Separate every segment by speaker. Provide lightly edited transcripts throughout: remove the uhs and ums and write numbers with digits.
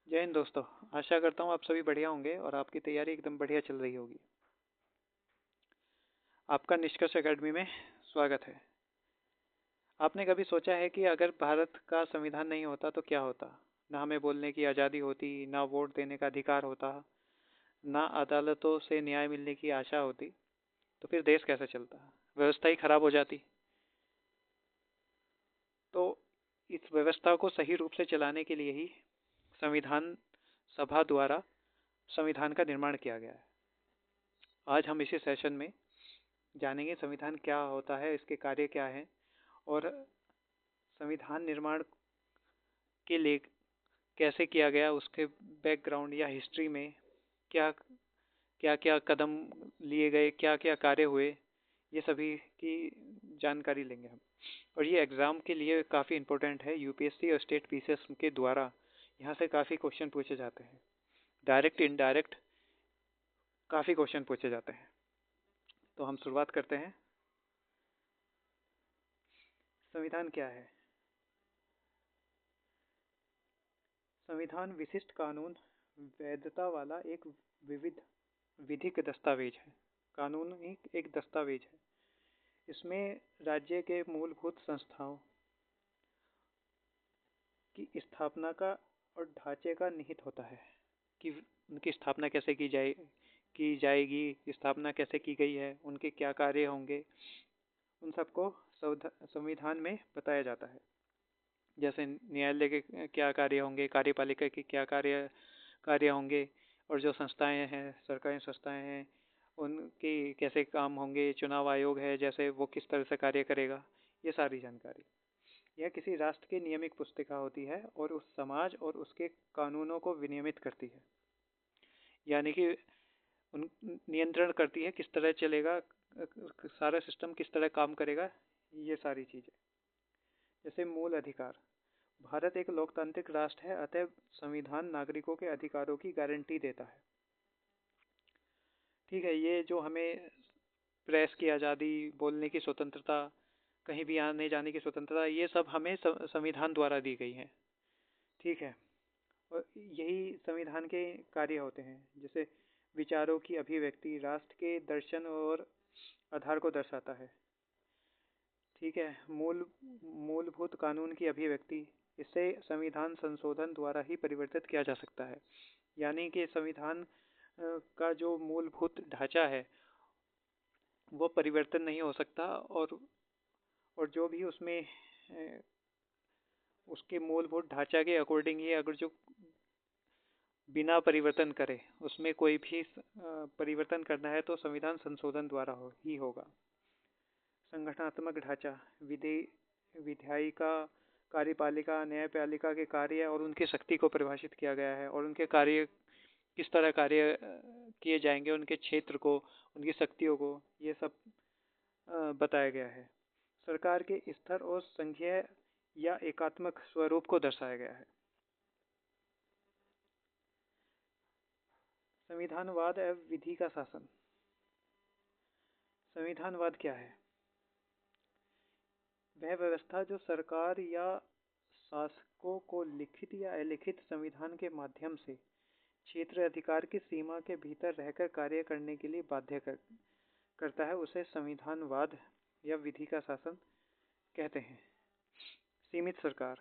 Speaker 1: जय हिंद दोस्तों। आशा करता हूँ आप सभी बढ़िया होंगे और आपकी तैयारी एकदम बढ़िया चल रही होगी। आपका निष्कर्ष एकेडमी में स्वागत है। आपने कभी सोचा है कि अगर भारत का संविधान नहीं होता तो क्या होता? ना हमें बोलने की आज़ादी होती, ना वोट देने का अधिकार होता, ना अदालतों से न्याय मिलने की आशा होती, तो फिर देश कैसे चलता? व्यवस्था ही खराब हो जाती। तो इस व्यवस्था को सही रूप से चलाने के लिए ही संविधान सभा द्वारा संविधान का निर्माण किया गया है। आज हम इसी सेशन में जानेंगे संविधान क्या होता है, इसके कार्य क्या हैं और संविधान निर्माण के लिए कैसे किया गया, उसके बैकग्राउंड या हिस्ट्री में क्या क्या क्या कदम लिए गए, क्या क्या कार्य हुए, ये सभी की जानकारी लेंगे हम। और ये एग्ज़ाम के लिए काफ़ी इम्पोर्टेंट है। यूपीएससी और स्टेट पीसीएस के द्वारा यहाँ से काफ़ी क्वेश्चन पूछे जाते हैं। डायरेक्ट इनडायरेक्ट काफ़ी क्वेश्चन पूछे जाते हैं। तो हम शुरुआत करते हैं। संविधान क्या है? संविधान विशिष्ट कानून वैधता वाला एक विविध विधिक दस्तावेज है। कानून एक दस्तावेज है। इसमें राज्य के मूलभूत संस्थाओं की स्थापना का और ढांचे का निहित होता है कि उनकी स्थापना कैसे की जाएगी, स्थापना कैसे की गई है, उनके क्या कार्य होंगे, उन सबको संविधान में बताया जाता है। जैसे न्यायालय के क्या कार्य होंगे, कार्यपालिका के क्या कार्य होंगे, और जो संस्थाएं हैं, सरकारी संस्थाएं हैं, उनके कैसे काम होंगे, चुनाव आयोग है जैसे वो किस तरह से कार्य करेगा, ये सारी जानकारी। यह किसी राष्ट्र की नियमित पुस्तिका होती है और उस समाज और उसके कानूनों को विनियमित करती है। यानी कि उन नियंत्रण करती है किस तरह चलेगा, सारा सिस्टम किस तरह काम करेगा, ये सारी चीज़ें। जैसे मूल अधिकार। भारत एक लोकतांत्रिक राष्ट्र है, अतः संविधान नागरिकों के अधिकारों की गारंटी देता है। ठीक है, ये जो हमें प्रेस की आज़ादी, बोलने की स्वतंत्रता, कहीं भी आने जाने की स्वतंत्रता, ये सब हमें संविधान द्वारा दी गई है। ठीक है, और यही संविधान के कार्य होते हैं। जैसे विचारों की अभिव्यक्ति राष्ट्र के दर्शन और आधार को दर्शाता है। ठीक है, मूलभूत कानून की अभिव्यक्ति, इसे संविधान संशोधन द्वारा ही परिवर्तित किया जा सकता है। यानी कि संविधान का जो मूलभूत ढांचा है वो परिवर्तन नहीं हो सकता, और जो भी उसमें उसके मूलभूत ढांचा के अकॉर्डिंग ही अगर जो बिना परिवर्तन करे उसमें कोई भी परिवर्तन करना है तो संविधान संशोधन द्वारा ही होगा। संगठनात्मक ढांचा, विधायिका, कार्यपालिका, न्यायपालिका के कार्य और उनकी शक्ति को परिभाषित किया गया है, और उनके कार्य किस तरह कार्य किए जाएंगे, उनके क्षेत्र को, उनकी शक्तियों को, ये सब बताया गया है। सरकार के स्तर और संघीय या एकात्मक स्वरूप को दर्शाया गया है। संविधानवाद एवं विधि का शासन। संविधानवाद क्या है? वह व्यवस्था जो सरकार या शासकों को लिखित या अलिखित संविधान के माध्यम से क्षेत्र अधिकार की सीमा के भीतर रहकर कार्य करने के लिए बाध्य करता है, उसे संविधानवाद या विधि का शासन कहते हैं। सीमित सरकार।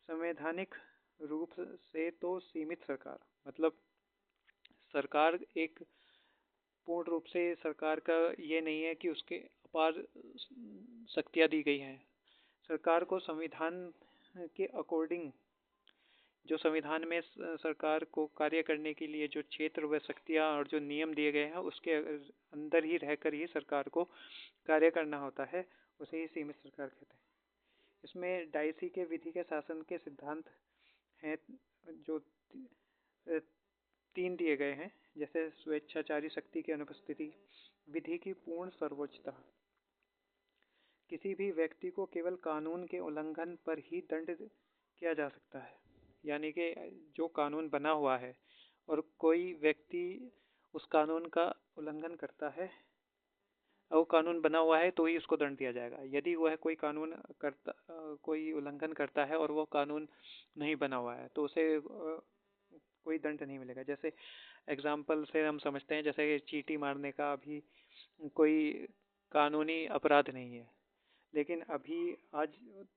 Speaker 1: संवैधानिक रूप से तो सीमित सरकार मतलब सरकार एक पूर्ण रूप से सरकार का ये नहीं है कि उसके अपार शक्तियाँ दी गई हैं। सरकार को संविधान के अकॉर्डिंग, जो संविधान में सरकार को कार्य करने के लिए जो क्षेत्र व शक्तियाँ और जो नियम दिए गए हैं उसके अंदर ही रहकर ही सरकार को कार्य करना होता है, उसे ही सीमित सरकार कहते हैं। इसमें डाइसी के विधि के शासन के सिद्धांत हैं जो 3 दिए गए हैं। जैसे स्वेच्छाचारी शक्ति की अनुपस्थिति, विधि की पूर्ण सर्वोच्चता, किसी भी व्यक्ति को केवल कानून के उल्लंघन पर ही दंड किया जा सकता है। यानी कि जो कानून बना हुआ है और कोई व्यक्ति उस कानून का उल्लंघन करता है वो कानून बना हुआ है तो ही उसको दंड दिया जाएगा। यदि वह कोई कानून कोई उल्लंघन करता है और वो कानून नहीं बना हुआ है तो उसे कोई दंड नहीं मिलेगा। जैसे एग्जाम्पल से हम समझते हैं, जैसे चींटी मारने का अभी कोई कानूनी अपराध नहीं है, लेकिन अभी आज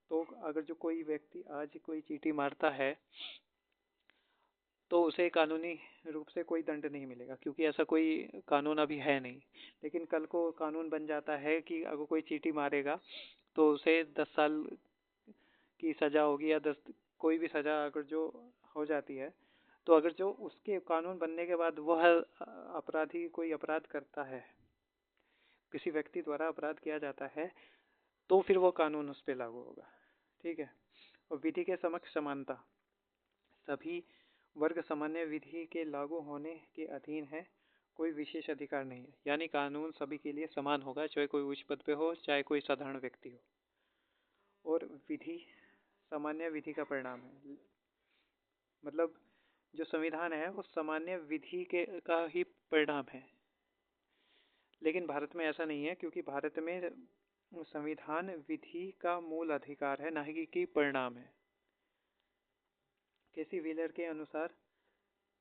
Speaker 1: तो अगर जो कोई व्यक्ति आज कोई चींटी मारता है तो उसे कानूनी रूप से कोई दंड नहीं मिलेगा, क्योंकि ऐसा कोई कानून अभी है नहीं। लेकिन कल को कानून बन जाता है कि अगर कोई चींटी मारेगा तो उसे 10 साल की सजा होगी, या 10 कोई भी सजा अगर जो हो जाती है, तो अगर जो उसके कानून बनने के बाद वह अपराधी कोई अपराध करता है, किसी व्यक्ति द्वारा अपराध किया जाता है, तो फिर वो कानून उस पर लागू होगा। ठीक है। और विधि के समक्ष समानता, सभी वर्ग सामान्य विधि के लागू होने के अधीन है, कोई विशेष अधिकार नहीं है। यानी कानून सभी के लिए समान होगा, चाहे कोई उच्च पद पे हो चाहे कोई साधारण व्यक्ति हो। और विधि सामान्य विधि का परिणाम है, मतलब जो संविधान है वो सामान्य विधि के का ही परिणाम है। लेकिन भारत में ऐसा नहीं है, क्योंकि भारत में संविधान विधि का मूल अधिकार है, ना कि परिणाम है। केसी व्हीलर के अनुसार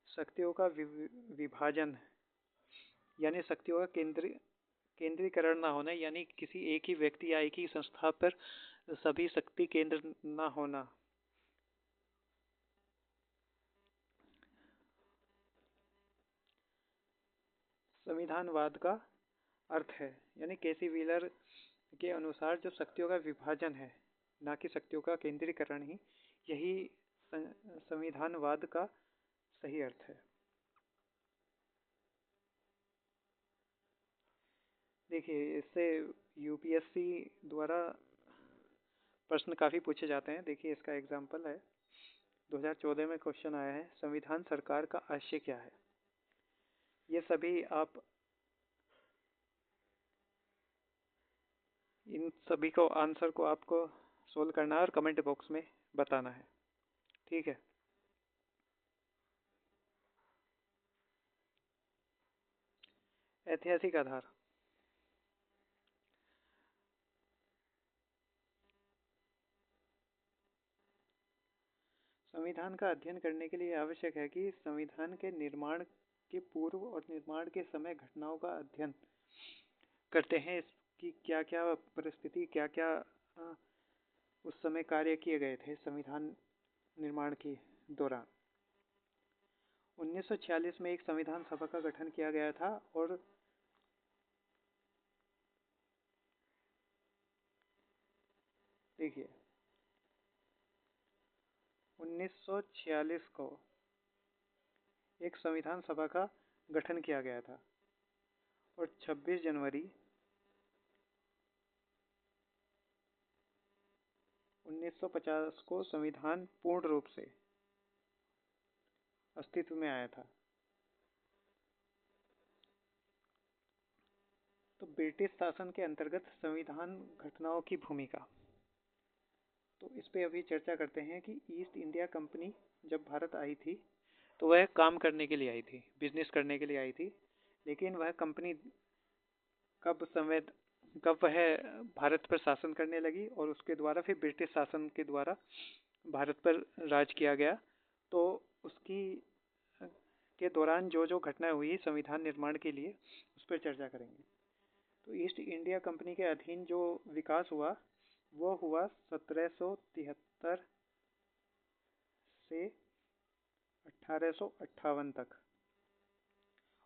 Speaker 1: शक्तियों का विभाजन, यानी शक्तियों का केंद्रीकरण ना होना, यानी किसी एक ही व्यक्ति या एक ही संस्था पर सभी शक्ति केंद्र ना होना। संविधानवाद का अर्थ है, यानी केसी व्हीलर के अनुसार जो शक्तियों का विभाजन है, ना कि शक्तियों का केंद्रीकरण ही, यही संविधानवाद का सही अर्थ है। देखिए, इससे यूपीएससी द्वारा प्रश्न काफ़ी पूछे जाते हैं। देखिए, इसका एग्जाम्पल है, 2014 में क्वेश्चन आया है, संविधान सरकार का आशय क्या है। ये सभी आप इन सभी को आंसर को आपको सोल्व करना है और कमेंट बॉक्स में बताना है। ठीक है। ऐतिहासिक आधार, संविधान का अध्ययन करने के लिए आवश्यक है कि संविधान के निर्माण के पूर्व और निर्माण के समय घटनाओं का अध्ययन करते हैं। इसकी क्या क्या परिस्थिति, क्या क्या उस समय कार्य किए गए थे संविधान निर्माण के दौरान। 1946 में एक संविधान सभा का गठन किया गया था, और देखिए 1946 को एक संविधान सभा का गठन किया गया था, और 26 जनवरी 1950 को संविधान पूर्ण रूप से अस्तित्व में आया था। तो ब्रिटिश शासन के अंतर्गत संविधान घटनाओं की भूमिका, तो इस पे अभी चर्चा करते हैं कि ईस्ट इंडिया कंपनी जब भारत आई थी तो वह काम करने के लिए आई थी, बिजनेस करने के लिए आई थी। लेकिन वह कंपनी कब संवैध कब वह भारत पर शासन करने लगी, और उसके द्वारा फिर ब्रिटिश शासन के द्वारा भारत पर राज किया गया, तो उसकी के दौरान जो जो घटनाएं हुई संविधान निर्माण के लिए, उस पर चर्चा करेंगे। तो ईस्ट इंडिया कंपनी के अधीन जो विकास हुआ वो हुआ 1773 से 1858 तक,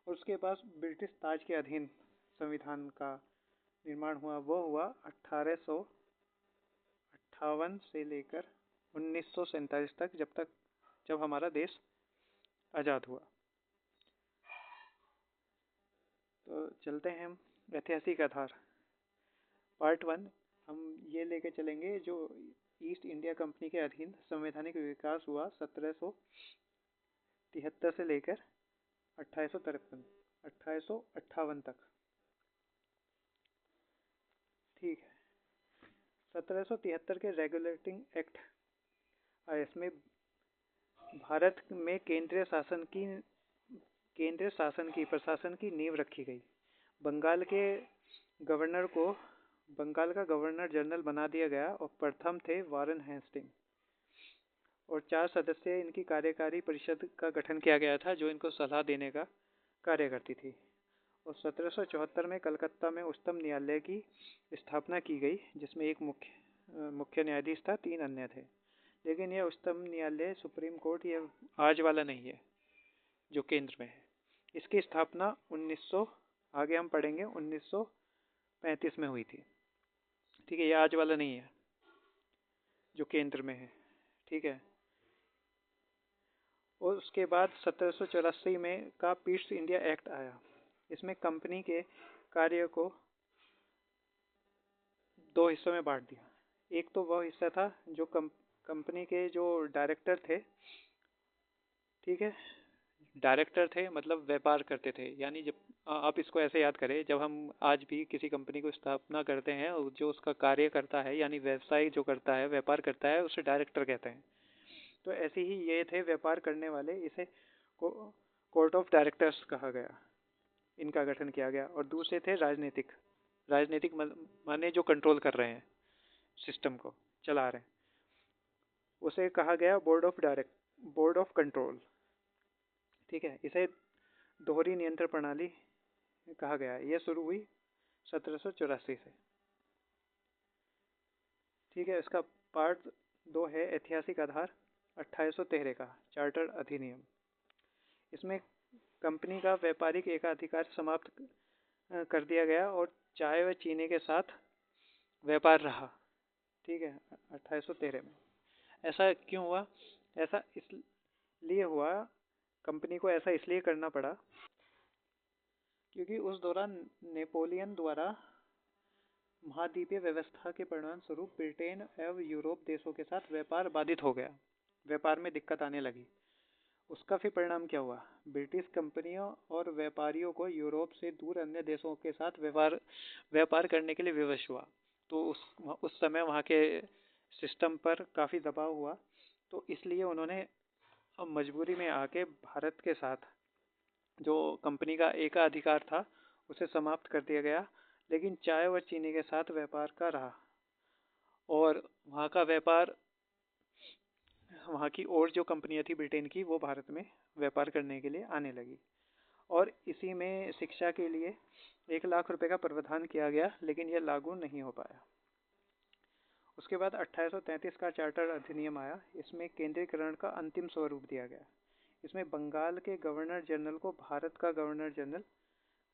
Speaker 1: और उसके पास ब्रिटिश ताज के अधीन संविधान का निर्माण हुआ, वो हुआ 1858 से लेकर 1947 तक, जब हमारा देश आज़ाद हुआ। तो चलते हैं हम ऐतिहासिक आधार पार्ट 1। हम ये लेके चलेंगे जो ईस्ट इंडिया कंपनी के अधीन संवैधानिक विकास हुआ 1773 से लेकर 1858 तक। ठीक है। 1773 के रेगुलेटिंग एक्ट आया, इसमें भारत में केंद्रीय शासन की प्रशासन की नींव रखी गई। बंगाल के गवर्नर को बंगाल का गवर्नर जनरल बना दिया गया और प्रथम थे वारेन हेस्टिंग। और 4 सदस्य इनकी कार्यकारी परिषद का गठन किया गया था जो इनको सलाह देने का कार्य करती थी। और 1774 में कलकत्ता में उच्चतम न्यायालय की स्थापना की गई जिसमें एक मुख्य न्यायाधीश था, 3 अन्य थे। लेकिन यह उच्चतम न्यायालय सुप्रीम कोर्ट ये आज वाला नहीं है जो केंद्र में है। इसकी स्थापना 1900 आगे हम पढ़ेंगे 1935 में हुई थी। ठीक है, ये आज वाला नहीं है जो केंद्र में है। ठीक है। और उसके बाद 1784 में का ईस्ट इंडिया एक्ट आया। इसमें कंपनी के कार्य को 2 हिस्सों में बांट दिया। एक तो वह हिस्सा था जो कंपनी के जो डायरेक्टर थे, ठीक है, डायरेक्टर थे मतलब व्यापार करते थे। यानी जब आप इसको ऐसे याद करें, जब हम आज भी किसी कंपनी को स्थापना करते हैं और जो उसका कार्य करता है यानी व्यवसाय जो करता है, व्यापार करता है, उसे डायरेक्टर कहते हैं। तो ऐसे ही ये थे व्यापार करने वाले, इसे कोर्ट ऑफ डायरेक्टर्स कहा गया, इनका गठन किया गया। और दूसरे थे राजनीतिक। राजनीतिक माने जो कंट्रोल कर रहे हैं, सिस्टम को चला रहे हैं, उसे कहा गया बोर्ड ऑफ कंट्रोल। ठीक है, इसे दोहरी नियंत्रण प्रणाली कहा गया। यह शुरू हुई 1784 से। ठीक है, इसका पार्ट 2 है ऐतिहासिक आधार 1813 का चार्टर अधिनियम। इसमें कंपनी का व्यापारिक एकाधिकार समाप्त कर दिया गया और चाय व चीनी के साथ व्यापार रहा। ठीक है, 1813 में। ऐसा क्यों हुआ? ऐसा इसलिए हुआ, कंपनी को ऐसा इसलिए करना पड़ा क्योंकि उस दौरान नेपोलियन द्वारा महाद्वीपीय व्यवस्था के परिणाम स्वरूप ब्रिटेन एवं यूरोप देशों के साथ व्यापार बाधित हो गया। व्यापार में दिक्कत आने लगी। उसका फिर परिणाम क्या हुआ? ब्रिटिश कंपनियों और व्यापारियों को यूरोप से दूर अन्य देशों के साथ व्यापार करने के लिए विवश हुआ। तो उस समय वहाँ के सिस्टम पर काफ़ी दबाव हुआ। तो इसलिए उन्होंने मजबूरी में आके भारत के साथ जो कंपनी का एकाधिकार था उसे समाप्त कर दिया गया, लेकिन चाय और चीनी के साथ व्यापार का रहा। और वहाँ का व्यापार, वहाँ की और जो कंपनियां थी ब्रिटेन की, वो भारत में व्यापार करने के लिए आने लगी। और इसी में शिक्षा के लिए 1 लाख रुपए का प्रावधान किया गया, लेकिन यह लागू नहीं हो पाया। उसके बाद 1833 का चार्टर अधिनियम आया। इसमें केंद्रीकरण का अंतिम स्वरूप दिया गया। इसमें बंगाल के गवर्नर जनरल को भारत का गवर्नर जनरल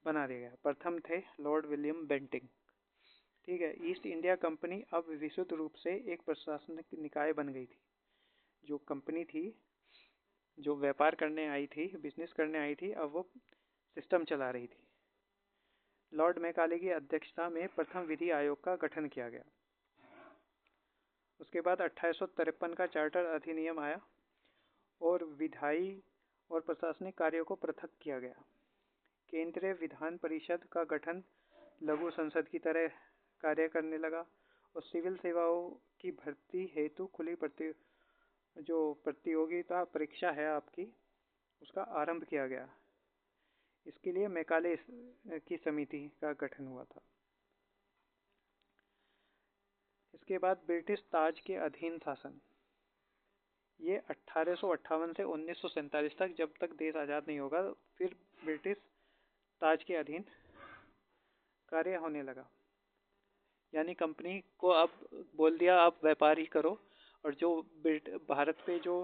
Speaker 1: बना दिया गया। प्रथम थे लॉर्ड विलियम बेंटिंग। ठीक है, ईस्ट इंडिया कंपनी अब विशुद्ध रूप से एक प्रशासनिक निकाय बन गई थी। जो कंपनी थी, जो व्यापार करने आई थी, बिजनेस करने आई थी, अब वो सिस्टम चला रही थी। लॉर्ड मैकाले की अध्यक्षता में प्रथम विधि आयोग का गठन किया गया। उसके बाद 1853 का चार्टर अधिनियम आया और विधायी और प्रशासनिक कार्यों को पृथक किया गया। केंद्रीय विधान परिषद का गठन लघु संसद की तरह कार्य करने लगा और सिविल सेवाओं की भर्ती हेतु खुली जो प्रतियोगिता परीक्षा है आपकी, उसका आरंभ किया गया। इसके लिए मैकाले की समिति का गठन हुआ था। इसके बाद ब्रिटिश ताज के अधीन शासन। ये 1858 से 1947 तक, जब तक देश आज़ाद नहीं होगा, फिर ब्रिटिश ताज के अधीन कार्य होने लगा। यानी कंपनी को अब बोल दिया आप व्यापार ही करो, और जो भारत पे जो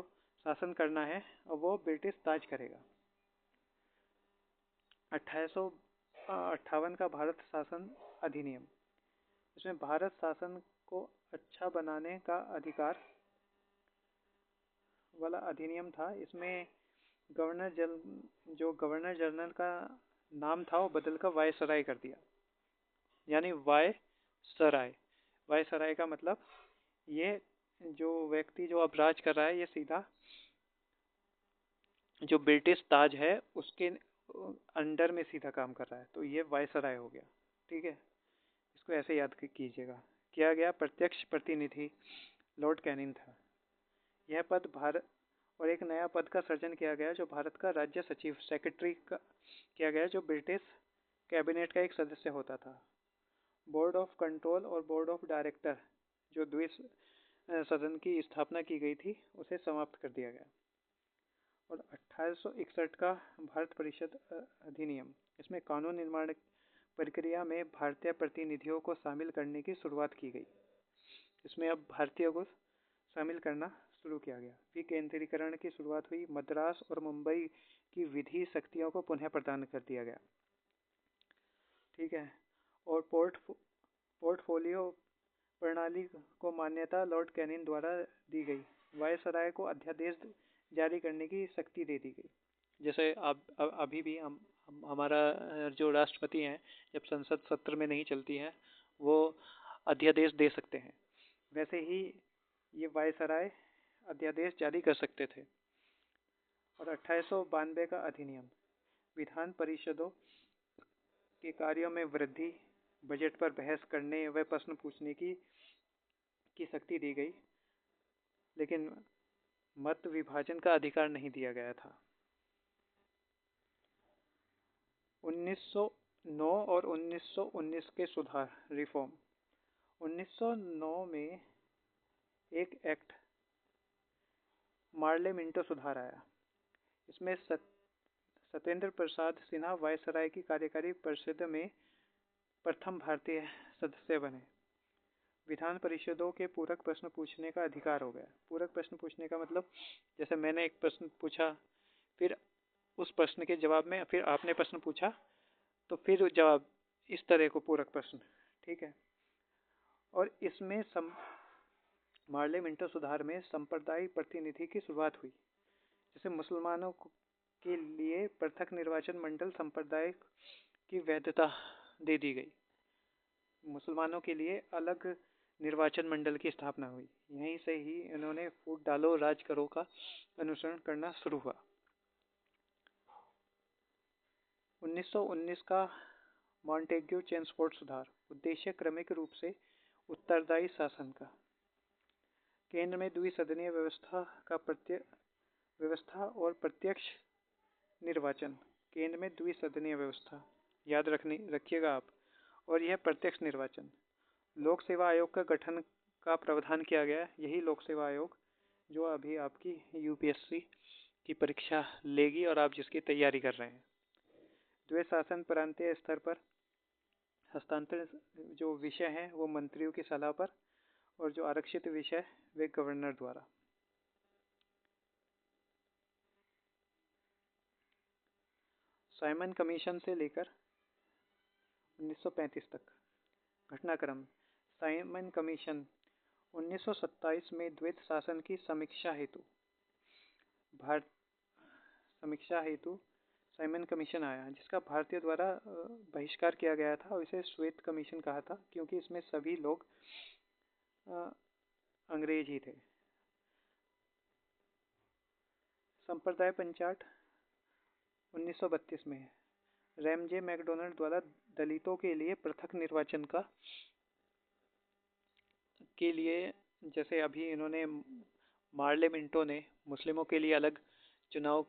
Speaker 1: शासन करना है वो ब्रिटिश ताज करेगा। 1858 का भारत शासन अधिनियम। इसमें भारत शासन को अच्छा बनाने का अधिकार वाला अधिनियम था। इसमें जो गवर्नर जनरल का नाम था वो बदलकर वायसराय कर दिया। यानी वायसराय का मतलब ये जो व्यक्ति जो अब राज कर रहा है, ये सीधा जो ब्रिटिश ताज है उसके अंडर में सीधा काम कर रहा है, तो ये वायसराय हो गया। ठीक है, इसको ऐसे याद कीजिएगा। किया गया प्रत्यक्ष प्रतिनिधि लॉर्ड कैनिंग था। यह पद भारत, और एक नया पद का सृजन किया गया जो भारत का राज्य सचिव सेक्रेटरी का किया गया, जो ब्रिटिश कैबिनेट का एक सदस्य होता था। बोर्ड ऑफ कंट्रोल और बोर्ड ऑफ डायरेक्टर जो सदन की स्थापना की गई थी उसे समाप्त कर दिया गया। और 1861 का भारत परिषद अधिनियम, इसमें कानून निर्माण प्रक्रिया में भारतीय प्रतिनिधियों को शामिल करने की शुरुआत की गई। इसमें अब भारतीयों को शामिल करना शुरू किया गया। विकेंद्रीकरण की शुरुआत हुई। मद्रास और मुंबई की विधि शक्तियों को पुनः प्रदान कर दिया गया। ठीक है। और पोर्टफोलियो प्रणाली को मान्यता लॉर्ड कैनिंग द्वारा दी गई। वायसराय को अध्यादेश जारी करने की शक्ति दे दी गई। जैसे अभी भी हमारा जो राष्ट्रपति हैं, जब संसद सत्र में नहीं चलती है, वो अध्यादेश दे सकते हैं, वैसे ही ये वायसराय अध्यादेश जारी कर सकते थे। और 1892 का अधिनियम, विधान परिषदों के कार्यों में वृद्धि, बजट पर बहस करने व प्रश्न पूछने की शक्ति दी गई, लेकिन मत विभाजन का अधिकार नहीं दिया गया था। 1909 और 1919 के सुधार रिफॉर्म। 1909 में एक एक्ट मार्ले मिंटो सुधार आया। इसमें सत्येंद्र प्रसाद सिन्हा वायसराय की कार्यकारी परिषद में प्रथम भारतीय सदस्य बने। विधान परिषदों के पूरक प्रश्न पूछने का अधिकार हो गया। पूरक प्रश्न पूछने का मतलब, जैसे मैंने एक प्रश्न पूछा, फिर उस प्रश्न के जवाब में फिर आपने प्रश्न पूछा, तो फिर जवाब, इस तरह को पूरक प्रश्न। ठीक है। और इसमें मार्ले मिंटो सुधार में संप्रदाय प्रतिनिधि की शुरुआत हुई। जैसे मुसलमानों के लिए पृथक निर्वाचन मंडल संप्रदाय की वैधता दे दी गई। मुसलमानों के लिए अलग निर्वाचन मंडल की स्थापना हुई। यहीं से ही इन्होंने फूट डालो राज करो का अनुसरण करना शुरू हुआ। 1919 का मॉन्टेग्यू चेम्सफोर्ड सुधार। उद्देश्य क्रमिक रूप से उत्तरदायी शासन का। केंद्र में द्विसदनीय व्यवस्था और प्रत्यक्ष निर्वाचन। केंद्र में द्विसदनीय व्यवस्था, याद रखिएगा आप, और यह प्रत्यक्ष निर्वाचन। लोक सेवा आयोग का गठन का प्रावधान किया गया। यही लोक सेवा आयोग जो अभी आपकी यूपीएससी की परीक्षा लेगी और आप जिसकी तैयारी कर रहे हैं। द्वैत शासन प्रांतीय स्तर पर हस्तांतरण जो विषय हैं वो मंत्रियों की सलाह पर, और जो आरक्षित विषय वे गवर्नर द्वारा। साइमन कमीशन से लेकर 1935 तक घटनाक्रम। साइमन कमीशन 1927 में द्वैत शासन की समीक्षा हेतु साइमन कमीशन आया, जिसका भारतीय द्वारा बहिष्कार किया गया था और इसे श्वेत कमीशन कहा था, क्योंकि इसमें सभी लोग अंग्रेज ही थे। संप्रदाय पंचाट 1932 में रैमजे मैकडोनल्ड द्वारा दलितों के लिए पृथक निर्वाचन के लिए, जैसे अभी इन्होंने मार्ले मिंटो ने मुस्लिमों के लिए अलग चुनाव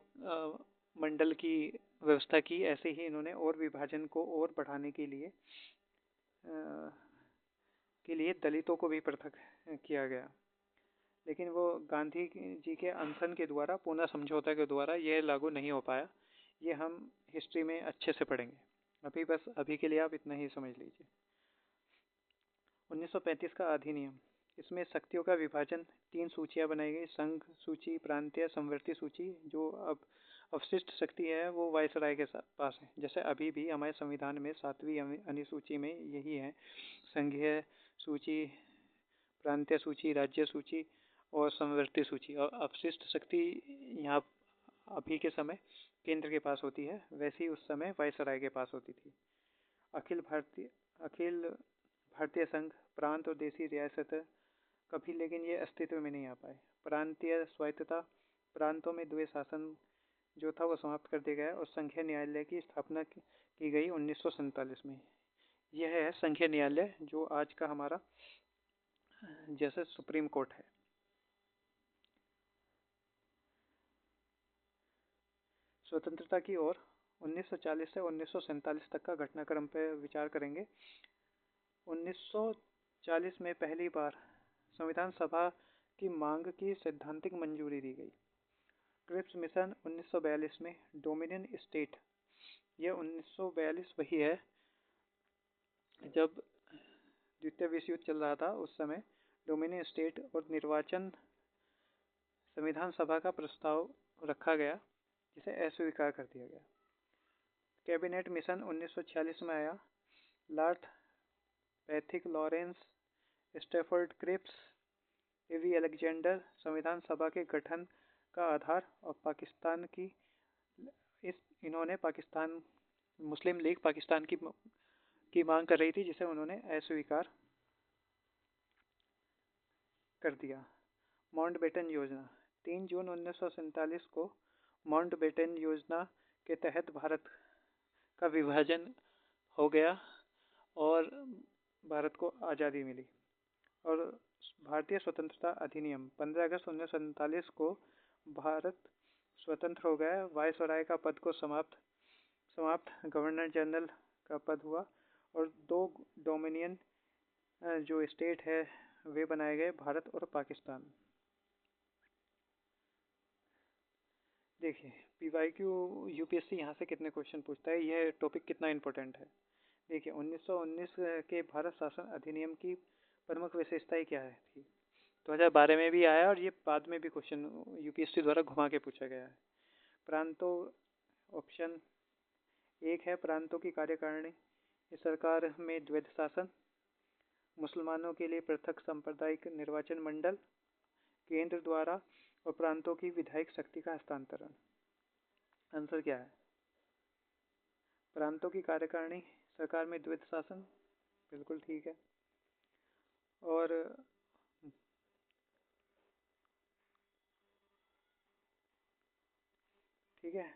Speaker 1: मंडल की व्यवस्था की, ऐसे ही इन्होंने और विभाजन को और बढ़ाने के लिए दलितों को भी पृथक किया गया। लेकिन वो गांधी जी के अनशन के द्वारा, पूना समझौता के द्वारा यह लागू नहीं हो पाया। ये हम हिस्ट्री में अच्छे से पढ़ेंगे। अभी के लिए आप इतना ही समझ लीजिए। 1935 का अधिनियम, इसमें शक्तियों का विभाजन, 3 सूचियां बनाई गई, संघ सूची, प्रांतीय संवर्ती सूची। जो अब अवशिष्ट शक्ति है वो वायसराय के पास है। जैसे अभी भी हमारे संविधान में 7वीं अनुसूची में यही है, संघीय सूची, प्रांतीय सूची, राज्य सूची और संवर्ती सूची। और अवशिष्ट शक्ति यहाँ अभी के समय केंद्र के पास होती है, वैसे ही उस समय वायसराय के पास होती थी। अखिल भारतीय संघ, प्रांत और देशी रियासत कभी लेकिन ये अस्तित्व में नहीं आ पाए। प्रांतीय स्वायत्तता, प्रांतों में द्वैत शासन जो था वो समाप्त कर दिया गया और संघीय न्यायालय की स्थापना की गई 1947 में। यह है संघीय न्यायालय जो आज का हमारा जैसे सुप्रीम कोर्ट है। स्वतंत्रता की ओर 1940 से 1947 तक का घटनाक्रम पर विचार करेंगे। 1940 में पहली बार संविधान सभा की मांग की सैद्धांतिक मंजूरी दी गई। क्रिप्स मिशन 1942 में डोमिनियन स्टेट, यह 1942 वही है जब द्वितीय विश्व युद्ध चल रहा था। उस समय डोमिनियन स्टेट और निर्वाचन संविधान सभा का प्रस्ताव रखा गया, जिसे अस्वीकार कर दिया गया। कैबिनेट मिशन 1946 में आया। Lord Pethick Lawrence, Stafford Cripps, A V Alexander संविधान सभा के गठन का आधार और पाकिस्तान की इन्होंने पाकिस्तान मुस्लिम लीग पाकिस्तान की मांग कर रही थी, जिसे उन्होंने अस्वीकार कर दिया। माउंटबेटन योजना 3 जून 1947 को माउंटबेटन योजना के तहत भारत का विभाजन हो गया और भारत को आज़ादी मिली। और भारतीय स्वतंत्रता अधिनियम 15 अगस्त 1947 को भारत स्वतंत्र हो गया। वायसराय का पद को समाप्त गवर्नर जनरल का पद हुआ और 2 डोमिनियन जो स्टेट है वे बनाए गए, भारत और पाकिस्तान। देखिए पीवाईक्यू यूपीएससी यहाँ से कितने क्वेश्चन पूछता है, यह टॉपिक कितना इम्पोर्टेंट है। देखिए 1919 के भारत शासन अधिनियम की प्रमुख विशेषताएं क्या है थी। 2012 में भी आया और ये बाद में भी क्वेश्चन यूपीएससी द्वारा घुमा के पूछा गया है। प्रांतों, ऑप्शन 1 है प्रांतों की कार्यकारिणी, सरकार में द्वैध शासन, मुसलमानों के लिए पृथक सांप्रदायिक निर्वाचन मंडल, केंद्र द्वारा और प्रांतों की विधायक शक्ति का हस्तांतरण। आंसर क्या है? प्रांतों की कार्यकारिणी, सरकार में द्वैध शासन, बिल्कुल ठीक है। और ठीक है,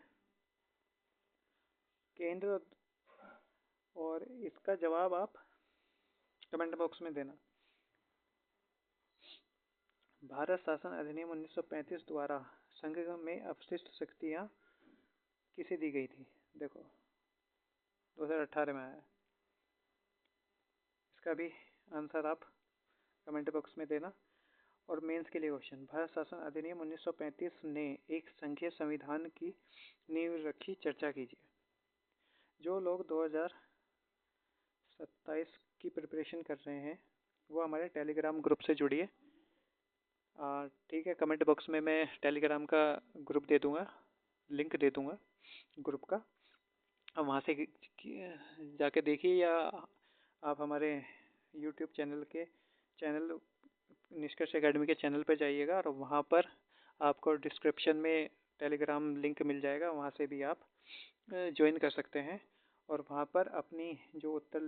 Speaker 1: केंद्र, और इसका जवाब आप कमेंट बॉक्स में देना। भारत शासन अधिनियम 1935 द्वारा संघ में अवशिष्ट शक्तियां किसे दी गई थी? देखो 2018 में आया। इसका भी आंसर आप कमेंट बॉक्स में देना। और मेंस के लिए क्वेश्चन, भारत शासन अधिनियम 1935 ने एक संघीय संविधान की नींव रखी, चर्चा कीजिए। जो लोग 2027 की प्रिपरेशन कर रहे हैं वो हमारे टेलीग्राम ग्रुप से जुड़िए। ठीक है, कमेंट बॉक्स में मैं टेलीग्राम का ग्रुप दे दूँगा, लिंक दे दूँगा ग्रुप का। अब वहाँ से जाके देखिए, या आप हमारे यूट्यूब चैनल निष्कर्ष एकेडमी के चैनल पर जाइएगा और वहाँ पर आपको डिस्क्रिप्शन में टेलीग्राम लिंक मिल जाएगा, वहाँ से भी आप ज्वाइन कर सकते हैं। और वहाँ पर अपनी जो उत्तर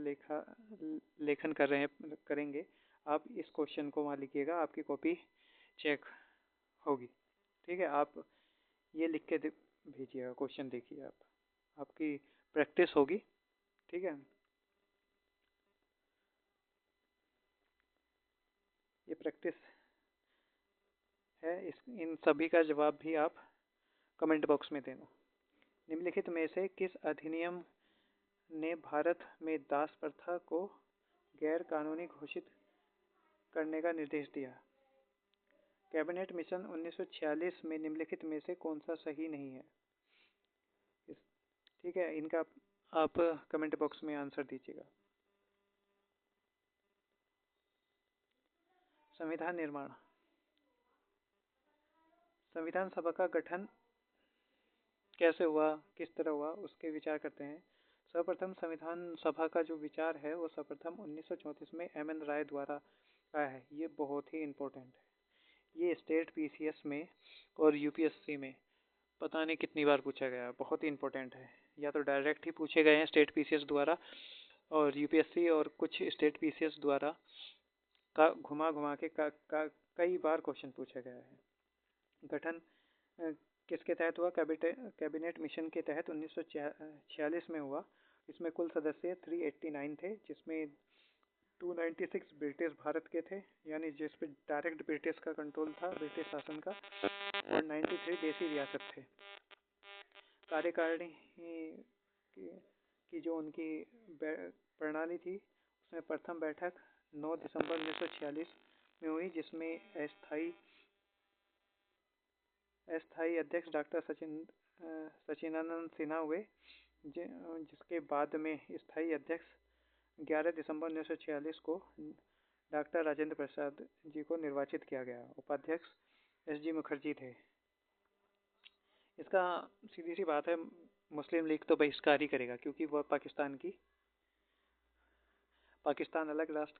Speaker 1: लेखन करेंगे आप इस क्वेश्चन को वहाँ लिखिएगा, आपकी कॉपी चेक होगी। ठीक है, आप ये लिख के भेजिएगा, क्वेश्चन देखिए आप, आपकी प्रैक्टिस होगी। ठीक है, ये प्रैक्टिस है। इन सभी का जवाब भी आप कमेंट बॉक्स में देना। निम्नलिखित में से किस अधिनियम ने भारत में दास प्रथा को गैर कानूनी घोषित करने का निर्देश दिया? कैबिनेट मिशन 1946 में निम्नलिखित में से कौन सा सही नहीं है? ठीक है, इनका आप कमेंट बॉक्स में आंसर दीजिएगा। संविधान निर्माण, संविधान सभा का गठन कैसे हुआ, किस तरह हुआ, उसके विचार करते हैं। सर्वप्रथम संविधान सभा का जो विचार है वो सर्वप्रथम 1934 में एम.एन. राय द्वारा आया है। ये बहुत ही इम्पोर्टेंट है। ये स्टेट पीसीएस में और यूपीएससी में पता नहीं कितनी बार पूछा गया, बहुत ही इम्पोर्टेंट है। या तो डायरेक्ट ही पूछे गए हैं स्टेट पीसीएस द्वारा, और यूपीएससी और कुछ स्टेट पीसीएस द्वारा का घुमा के कई बार क्वेश्चन पूछा गया है। गठन किसके तहत हुआ? कैबिनेट मिशन के तहत 1946 में हुआ। इसमें कुल सदस्य 389 थे, जिसमें 296 ब्रिटिश भारत के थे, यानी जिस पे डायरेक्ट ब्रिटिश का कंट्रोल था, ब्रिटिश शासन का, और 93 देसी रियासत थे। कार्यकारिणी की जो उनकी प्रणाली थी उसमें प्रथम बैठक 9 दिसंबर 1946 में हुई, जिसमें अस्थायी अध्यक्ष डॉक्टर सचिदानंद सिन्हा हुए, जिसके बाद में स्थायी अध्यक्ष 11 दिसंबर 1946 को डॉक्टर राजेंद्र प्रसाद जी को निर्वाचित किया गया। उपाध्यक्ष एस.जी. मुखर्जी थे। इसका सीधी सी बात है, मुस्लिम लीग तो बहिष्कार ही करेगा, क्योंकि वह पाकिस्तान अलग राष्ट्र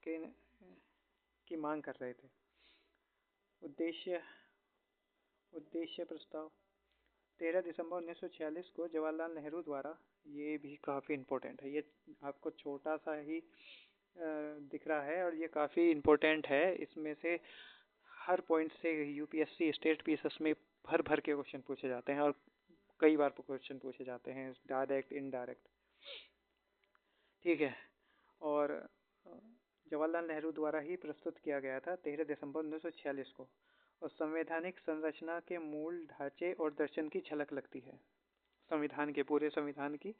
Speaker 1: की मांग कर रहे थे। उद्देश्य प्रस्ताव 13 दिसंबर 1946 को जवाहरलाल नेहरू द्वारा, ये भी काफ़ी इम्पोर्टेंट है, ये आपको छोटा सा ही दिख रहा है और ये काफ़ी इम्पोर्टेंट है। इसमें से हर पॉइंट से यूपीएससी स्टेट पीसीएस में भर के क्वेश्चन पूछे जाते हैं और कई बार क्वेश्चन पूछे जाते हैं, डायरेक्ट इनडायरेक्ट, ठीक है। और जवाहरलाल नेहरू द्वारा ही प्रस्तुत किया गया था 13 दिसंबर 1946 को, और संवैधानिक संरचना के मूल ढांचे और दर्शन की झलक लगती है। पूरे संविधान की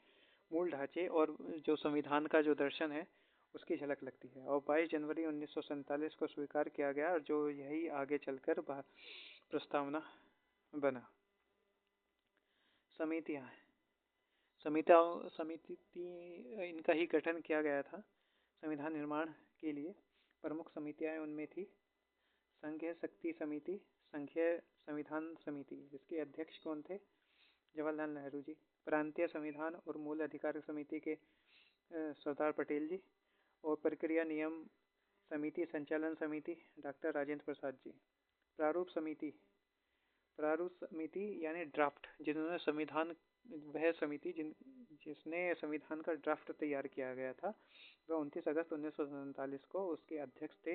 Speaker 1: मूल ढांचे और जो संविधान का जो दर्शन है उसकी झलक लगती है। और 22 जनवरी 1947 को स्वीकार किया गया, और जो यही आगे चलकर प्रस्तावना बना। समिति इनका ही गठन किया गया था संविधान निर्माण के लिए। प्रमुख समितियां उनमें थी संघीय शक्ति समिति, संघीय संविधान समिति, जिसके अध्यक्ष कौन थे? जवाहरलाल नेहरू जी। प्रांतीय संविधान और मूल अधिकार समिति के सरदार पटेल जी, और प्रक्रिया नियम समिति, संचालन समिति डॉक्टर राजेंद्र प्रसाद जी। प्रारूप समिति यानी ड्राफ्ट, जिन्होंने वह समिति जिसने संविधान का ड्राफ्ट तैयार किया गया था, वह 29 अगस्त 1947 को उसके अध्यक्ष थे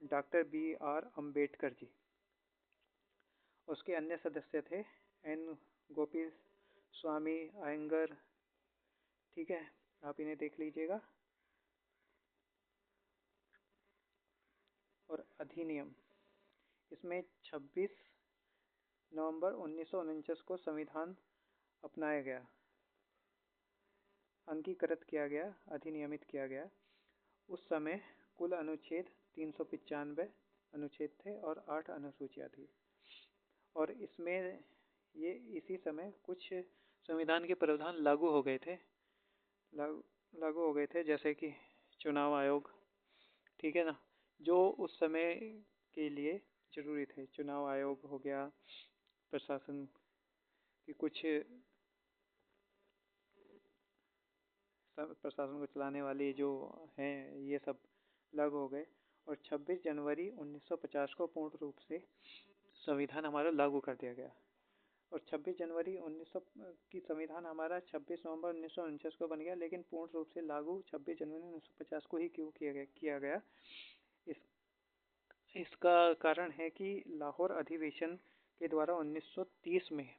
Speaker 1: डॉक्टर B.R. अम्बेडकर जी। उसके अन्य सदस्य थे N. गोपी स्वामी अयंगर, ठीक है, आप इन्हें देख लीजिएगा। और अधिनियम, इसमें 26 नवंबर 1949 को संविधान अपनाया गया, अंगीकृत किया गया, अधिनियमित किया गया। उस समय कुल अनुच्छेद 395 अनुच्छेद थे और 8 अनुसूचियाँ थी। और इसमें इसी समय कुछ संविधान के प्रावधान लागू हो गए थे, जैसे कि चुनाव आयोग, ठीक है ना, जो उस समय के लिए जरूरी थे। चुनाव आयोग हो गया, प्रशासन की प्रशासन को चलाने वाली जो हैं, ये सब लागू हो गए। और 26 जनवरी 1950 को पूर्ण रूप से संविधान हमारा लागू कर दिया गया। और 26 जनवरी 1900 की संविधान हमारा 26 नवंबर 1949 को बन गया, लेकिन पूर्ण रूप से लागू 26 जनवरी 1950 को ही क्यों किया गया? इसका कारण है कि लाहौर अधिवेशन के द्वारा 1930 में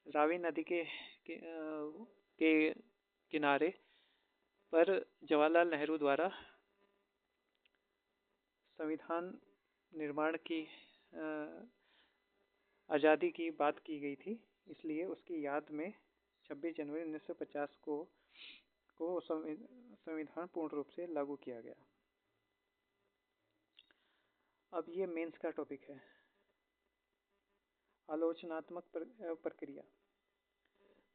Speaker 1: रावी नदी के किनारे पर जवाहरलाल नेहरू द्वारा संविधान निर्माण की आज़ादी की बात की गई थी, इसलिए उसकी याद में 26 जनवरी 1950 को संविधान पूर्ण रूप से लागू किया गया। अब ये मेंस का टॉपिक है, आलोचनात्मक प्रक्रिया।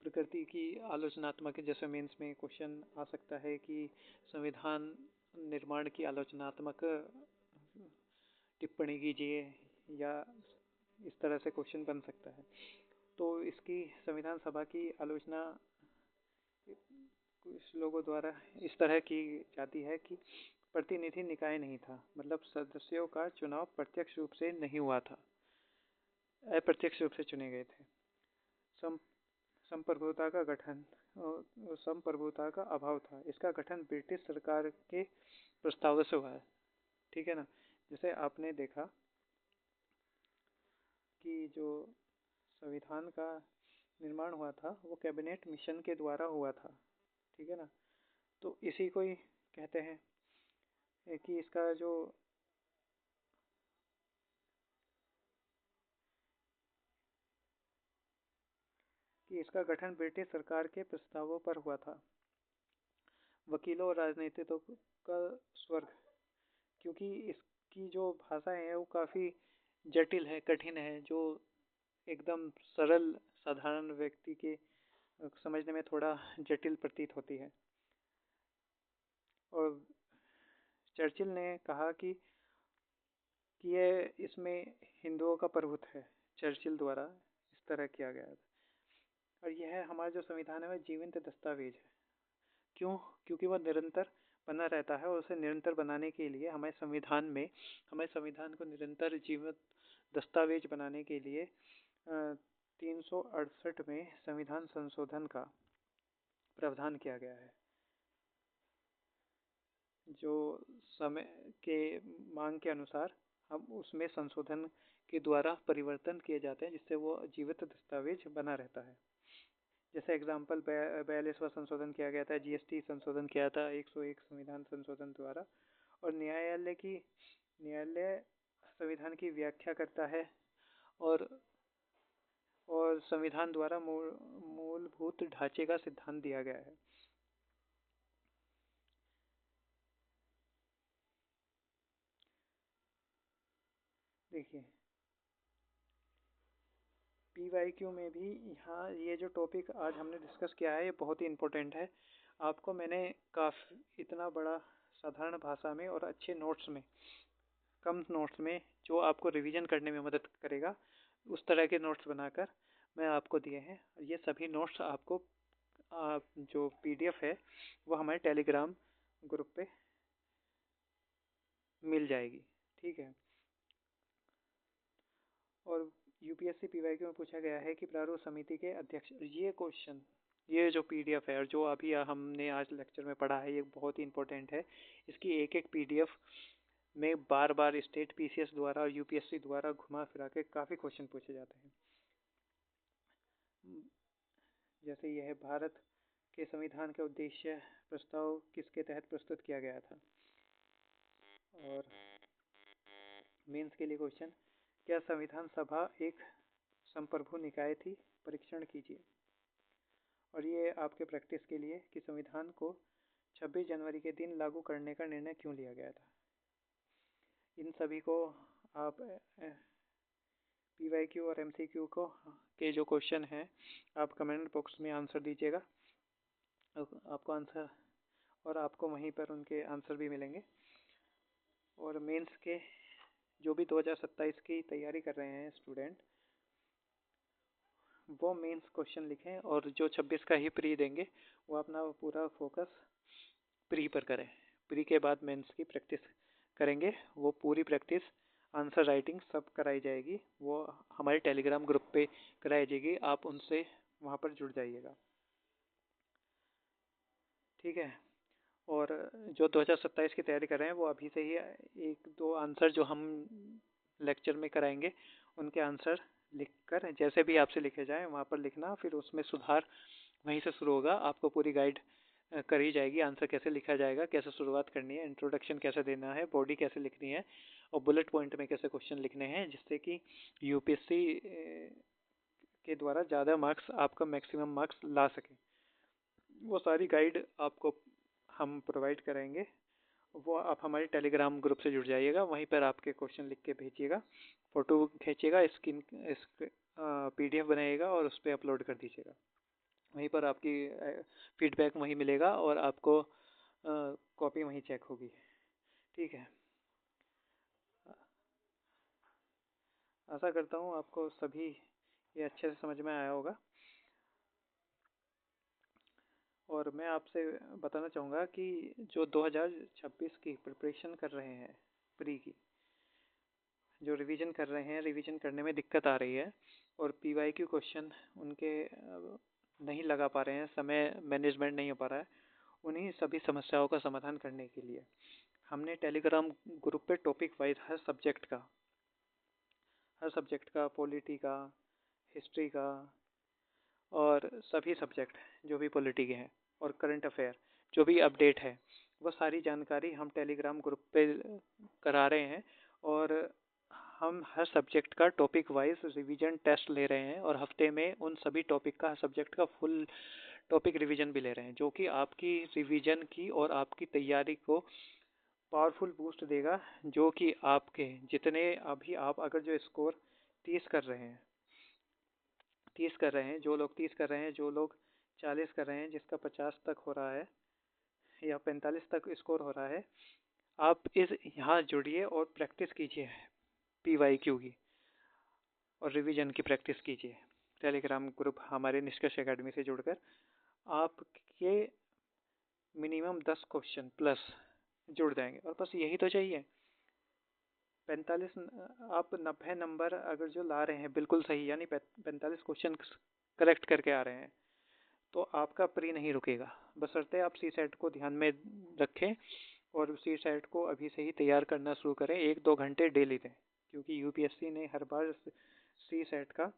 Speaker 1: प्रकृति की आलोचनात्मक, जैसे मेंस में क्वेश्चन आ सकता है कि संविधान निर्माण की आलोचनात्मक टिप्पणी कीजिए, या इस तरह से क्वेश्चन बन सकता है। तो इसकी संविधान सभा की आलोचना कुछ लोगों द्वारा इस तरह की जाती है कि प्रतिनिधि निकाय नहीं था, मतलब सदस्यों का चुनाव प्रत्यक्ष रूप से नहीं हुआ था, अप्रत्यक्ष रूप से चुने गए थे। संप्रभुता का गठन, संप्रभुता का अभाव था। इसका गठन ब्रिटिश सरकार के प्रस्ताव से हुआ है, ठीक है ना। जैसे आपने देखा कि जो संविधान का निर्माण हुआ था वो कैबिनेट मिशन के द्वारा हुआ था, ठीक है ना। तो इसी को ही कहते हैं कि इसका गठन ब्रिटिश सरकार के प्रस्तावों पर हुआ था। वकीलों और राजनीतिकों का स्वर्ग, क्योंकि इसकी जो भाषाएं हैं वो काफ़ी जटिल है, कठिन है, जो एकदम सरल साधारण व्यक्ति के समझने में थोड़ा जटिल प्रतीत होती है। और चर्चिल ने कहा कि ये इसमें हिंदुओं का प्रभुत्व है, चर्चिल द्वारा इस तरह किया गया था। और यह हमारा जो संविधान है वह जीवंत दस्तावेज है। क्यों? क्योंकि वह निरंतर बना रहता है, और उसे निरंतर बनाने के लिए हमारे संविधान को निरंतर जीवित दस्तावेज बनाने के लिए 368 में संविधान संशोधन का प्रावधान किया गया है, जो समय के मांग के अनुसार हम उसमें संशोधन के द्वारा परिवर्तन किए जाते हैं, जिससे वो जीवित दस्तावेज बना रहता है। जैसे एग्जाम्पल 42वां संशोधन किया गया था, जीएसटी संशोधन किया था 101 संविधान संशोधन द्वारा। और न्यायालय संविधान की व्याख्या करता है, और संविधान द्वारा मूलभूत ढांचे का सिद्धांत दिया गया है। देखिए PYQ में भी यहाँ ये जो टॉपिक आज हमने डिस्कस किया है ये बहुत ही इम्पोर्टेंट है। आपको मैंने काफ़ी इतना बड़ा साधारण भाषा में और अच्छे नोट्स में, कम नोट्स में, जो आपको रिवीजन करने में मदद करेगा, उस तरह के नोट्स बनाकर मैं आपको दिए हैं। ये सभी नोट्स आपको जो PDF है वो हमारे टेलीग्राम ग्रुप पे मिल जाएगी, ठीक है। और UPSC PYQ में पूछा गया है कि प्रारूप समिति के अध्यक्ष, ये क्वेश्चन, ये जो PDF है और जो अभी हमने आज लेक्चर में पढ़ा है, ये बहुत ही इंपॉर्टेंट है। इसकी एक एक PDF में बार बार स्टेट PCS द्वारा और UPSC द्वारा घुमा फिरा के काफ़ी क्वेश्चन पूछे जाते हैं। जैसे यह है, भारत के संविधान का उद्देश्य प्रस्ताव किसके तहत प्रस्तुत किया गया था। और मेंस के लिए क्वेश्चन, क्या संविधान सभा एक संप्रभु निकाय थी? परीक्षण कीजिए। और ये आपके प्रैक्टिस के लिए कि संविधान को 26 जनवरी के दिन लागू करने का निर्णय क्यों लिया गया था। इन सभी को आप PYQ और MCQ के जो क्वेश्चन हैं आप कमेंट बॉक्स में आंसर दीजिएगा, आपको आंसर, और आपको वहीं पर उनके आंसर भी मिलेंगे। और मेंस के जो भी 2027 की तैयारी कर रहे हैं स्टूडेंट, वो मेंस क्वेश्चन लिखें, और जो 26 का ही प्री देंगे वो अपना पूरा फोकस प्री पर करें। प्री के बाद मेंस की प्रैक्टिस करेंगे। वो पूरी प्रैक्टिस, आंसर राइटिंग सब कराई जाएगी, वो हमारे टेलीग्राम ग्रुप पे कराई जाएगी। आप उनसे वहाँ पर जुड़ जाइएगा, ठीक है। और जो 2027 की तैयारी कर रहे हैं वो अभी से ही एक दो आंसर जो हम लेक्चर में कराएंगे उनके आंसर लिखकर, जैसे भी आपसे लिखे जाए वहाँ पर लिखना, फिर उसमें सुधार वहीं से शुरू होगा। आपको पूरी गाइड करी जाएगी, आंसर कैसे लिखा जाएगा, कैसे शुरुआत करनी है, इंट्रोडक्शन कैसे देना है, बॉडी कैसे लिखनी है, और बुलेट पॉइंट में कैसे क्वेश्चन लिखने हैं, जिससे कि UPSC के द्वारा ज़्यादा मार्क्स, आपका मैक्सिमम मार्क्स ला सके। वो सारी गाइड आपको हम प्रोवाइड करेंगे। वो आप हमारे टेलीग्राम ग्रुप से जुड़ जाइएगा, वहीं पर आपके क्वेश्चन लिख के भेजिएगा, फ़ोटो खींचिएगा, PDF बनाइएगा और उस पर अपलोड कर दीजिएगा। वहीं पर आपकी फीडबैक वहीं मिलेगा और आपको कॉपी वहीं चेक होगी, ठीक है। आशा करता हूँ आपको सभी ये अच्छे से समझ में आया होगा। और मैं आपसे बताना चाहूँगा कि जो 2026 की प्रिपरेशन कर रहे हैं, प्री की जो रिवीजन कर रहे हैं, रिवीजन करने में दिक्कत आ रही है और PYQ क्वेश्चन उनके नहीं लगा पा रहे हैं, समय मैनेजमेंट नहीं हो पा रहा है, उन्हीं सभी समस्याओं का समाधान करने के लिए हमने टेलीग्राम ग्रुप पे टॉपिक वाइज हर सब्जेक्ट का, पॉलिटी का, हिस्ट्री का, और सभी सब्जेक्ट जो भी पॉलिटी के हैं, और करंट अफेयर जो भी अपडेट है, वो सारी जानकारी हम टेलीग्राम ग्रुप पे करा रहे हैं। और हम हर सब्जेक्ट का टॉपिक वाइज रिवीजन टेस्ट ले रहे हैं और हफ्ते में उन सभी टॉपिक का सब्जेक्ट का फुल टॉपिक रिवीजन भी ले रहे हैं, जो कि आपकी रिवीजन की और आपकी तैयारी को पावरफुल बूस्ट देगा। जो कि आपके जितने अभी आप अगर जो स्कोर 30 कर रहे हैं, 30 कर रहे हैं, जो लोग 30 कर रहे हैं, जो लोग 40 कर रहे हैं, जिसका 50 तक हो रहा है या 45 तक स्कोर हो रहा है, आप इस यहाँ जुड़िए और प्रैक्टिस कीजिए PYQ की और रिवीजन की प्रैक्टिस कीजिए। टेलीग्राम ग्रुप हमारे निष्कर्ष एकेडमी से जुड़कर आपके मिनिमम 10 क्वेश्चन प्लस जुड़ जाएंगे और बस यही तो चाहिए। 45 आप 90 नंबर अगर जो ला रहे हैं बिल्कुल सही, यानी 45 क्वेश्चन करेक्ट करके आ रहे हैं, तो आपका प्री नहीं रुकेगा। बशर्ते आप सी सेट को ध्यान में रखें और सी सेट को अभी से ही तैयार करना शुरू करें, 1-2 घंटे डेली दें, क्योंकि यूपीएससी ने हर बार सी सेट का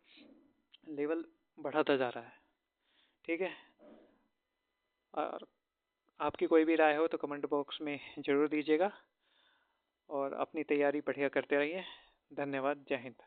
Speaker 1: लेवल बढ़ाता जा रहा है। ठीक है, और आपकी कोई भी राय हो तो कमेंट बॉक्स में ज़रूर दीजिएगा और अपनी तैयारी बढ़िया करते रहिए। धन्यवाद। जय हिंद।